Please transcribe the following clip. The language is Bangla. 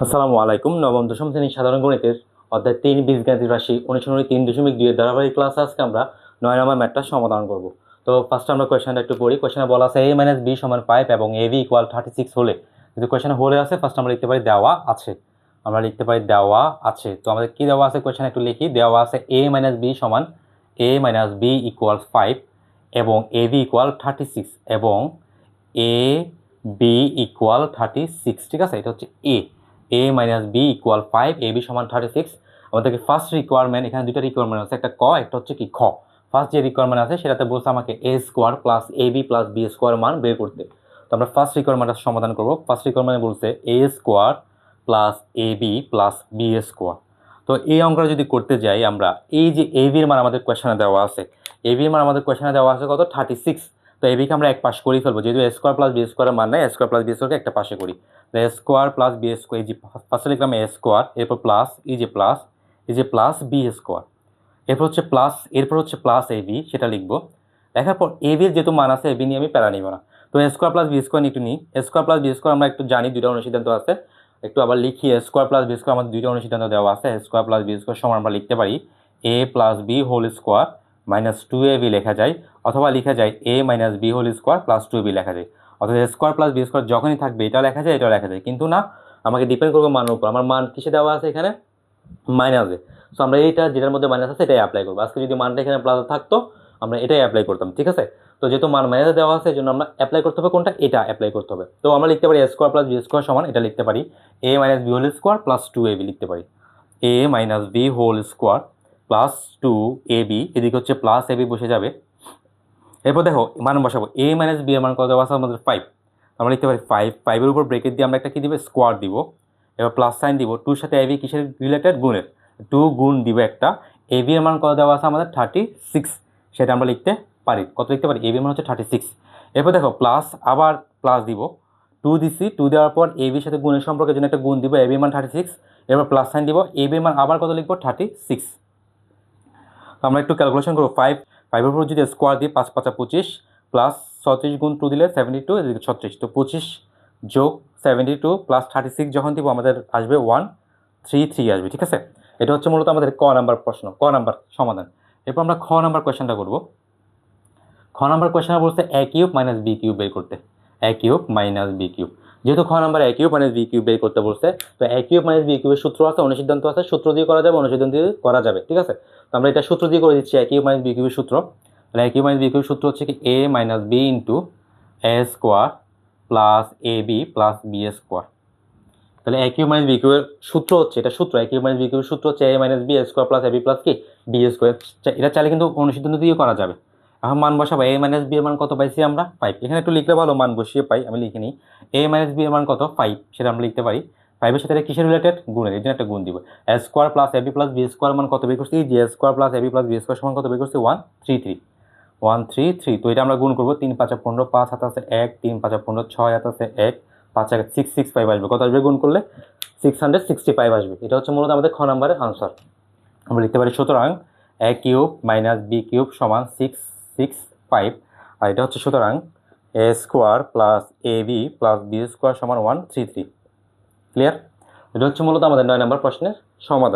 আসসালামু আলাইকুম। নবম দশম শ্রেণীর সাধারণ গণিতের অধ্যায় ৩ বীজগাণিতিক রাশি অনুশীলনী ৩.২ এর ধারাবাহিক ক্লাস আজকে আমরা ৯ নম্বর ম্যাথটা সমাধান করব। তো ফার্স্ট আমরা কোয়েশ্চেনটা একটু পড়ি। কোয়েশ্চেনে বলা আছে a - b = 5 এবং ab = 36 হলে, যদি কোয়েশ্চেনে হলে আছে ফার্স্ট আমরা লিখতে পারি দেওয়া আছে। আমরা লিখতে পারি দেওয়া আছে। তো আমাদের কি দেওয়া আছে কোয়েশ্চেনে একটু লিখি। দেওয়া আছে a - b = 5 এবং ab = 36 এবং ab = 36, ঠিক আছে? এটা হচ্ছে a - b = 5, ab = 36। আমাদেরকে ফার্স্ট রিকোয়ারমেন্ট, এখানে দুইটা রিকোয়ারমেন্ট আছে, একটা ক একটা হচ্ছে কি খ। ফার্স্ট যে রিকোয়ারমেন্ট আছে সেটাতে বলছে আমাকে a² + ab + b² মান বের করতে। তো আমরা ফার্স্ট রিকোয়ারমেন্টটা সমাধান করব। ফার্স্ট রিকোয়ারমেন্টে বলছে a² + ab + b²। তো এই অঙ্কটা যদি করতে যাই আমরা, এই যে ab এর মান আমাদের কোয়েশ্চনে দেওয়া আছে, ab এর মান আমাদের কোয়েশ্চনে দেওয়া আছে কত? 36। তো ab কে আমরা এক পাশ করে ফেলবো, যেহেতু a² + b² এর মান নাই, a² + b² কে একটা পাশে করি। a² + b², এই যে ফার্স্টে লিখলাম a², এরপর প্লাস এই যে প্লাস b², এরপর হচ্ছে প্লাস ab, সেটা লিখবো। লেখার পর ab এর যেহেতু মান আছে, ab নিয়ে আমি প্যারা নিব না। তো a² + b² নিয়ে একটু নিই। a² + b² আমরা একটু জানি, দুইটা অনুসিদ্ধান্ত আছে। একটু আবার লিখি, a² + b² আমাদের দুইটা অনুসিদ্ধান্ত দেওয়া আছে। a² + b² সমান আমরা লিখতে পারি a + b² - 2ab লেখা যায়, অথবা লেখা যায় a - b² + 2ab লেখা যায়। অর্থাৎ a² + b² যখনই থাকবে এটা লেখা যায়, এটাও লেখা যায়, কিন্তু না, আমাকে ডিপেন্ড করবে মানের উপর। আমার মান কিসে দেওয়া আছে? এখানে মাইনাসে। সো আমরা এইটা যেটার মধ্যে মাইনাস আছে এটাই অ্যাপ্লাই করবো। আজকে যদি মানটা এখানে প্লাসে থাকতো আমরা এটাই অ্যাপ্লাই করতাম, ঠিক আছে? তো যেহেতু মান মাইনাসে দেওয়া আছে, এই জন্য আমরা অ্যাপ্লাই করতে হবে কোনটা? এটা অ্যাপ্লাই করতে হবে। তো আমরা লিখতে পারি a² + b² সমান, এটা লিখতে পারি a - b² + 2ab লিখতে পারি। a - b² + 2ab, এদিকে হচ্ছে প্লাস ab বসে যাবে। এরপর দেখো মান বসাবো। a - b এর মান কত দেওয়া আছে আমাদের? 5। আমরা লিখতে পারি 5 এর উপর ব্রেকেট দিয়ে আমরা একটা কি দিব? স্কোয়ার দিব। এবার প্লাস সাইন দিব। 2 সাথে ab কিসের রিলেটেড? গুণের। 2 গুণ দিব একটা। ab এর মান কত দেওয়া আছে আমাদের? 36। সেটা আমরা লিখতে পারি। কত লিখতে পারি? ab এর মান হচ্ছে 36। এরপর দেখো প্লাস, আবার প্লাস দিব। 2 দিছি, 2 দেওয়ার পর ab এর সাথে গুণের সম্পর্কের জন্য একটা গুণ দিব, ab এর মান 36। এরপর প্লাস সাইন দিব, ab এর মান আবার কত লিখবো? 36। আমরা একটু ক্যালকুলেশন করবো। 5 এর উপর যদি স্কোয়ার দিই, 5 × 5 = 25, প্লাস 36 গুণ 2 দিলে 72, এদিকে 36। তো 25 যোগ 72 প্লাস 36 যখন দিব আমাদের আসবে 133 আসবে, ঠিক আছে? এটা হচ্ছে মূলত আমাদের ক নাম্বার প্রশ্ন, ক নাম্বার সমাধান। এরপর আমরা খ নাম্বার কোয়েশ্চেনটা করব। খ নাম্বার কোয়েশ্চেনে বলছে a³ - b³ বের করতে। a³ - b³, যেহেতু খ নাম্বার a³ - b³ বের করতে বলছে, তো a³ - b³ এর সূত্র আছে, অনুসিদ্ধান্ত আছে। সূত্র দিয়ে করা যাবে, অনুসিদ্ধান্ত দিয়ে করা যাবে, ঠিক আছে? তো আমরা এটা সূত্র দিয়ে করে দিচ্ছি। a³ - b³ এর সূত্র, তাহলে a³ - b³ এর সূত্র হচ্ছে কি a - b * a² + ab + b²। তাহলে a³ - b³ এর সূত্র হচ্ছে, এটা সূত্র, a³ - b³ এর সূত্র হচ্ছে a - b² + ab + কি b²। এটা চাইলে কিন্তু অনুসিদ্ধান্ত দিয়ে করা যাবে। এখন মান বসাবো। a - b এর মান কত পাইছি আমরা? 5। এখানে একটু লিখলে ভালো, মান বসিয়ে পাই, আমি লিখে নিই। a - b এর মান কত? 5, সেটা আমরা লিখতে পারি। 5 এর সাথে এটা কিসের রিলেটেড? গুণের, এই জন্য একটা গুণ দিব। a² + ab + b² মান কত বের করছি? যে a² + ab + b² সমান কত বের করছি? 133। 133। তো এটা আমরা গুণ করবো। 3 × 5 = 15, 5 হাতে আছে 1, 3 × 5 = 15, 6 হাতে আছে 1, 5 × 665 আসবে। কত আসবে গুণ করলে? 665 আসবে। এটা হচ্ছে মূলত আমাদের খ নাম্বারের আনসার। আমরা লিখতে পারি সুতরাং a³ - b³ = 665, আর এটা হচ্ছে সুতরাং a² + ab + b² = 133। ক্লিয়ার? এটা হচ্ছে মূলত আমাদের 9 নম্বর প্রশ্নের সমাধান।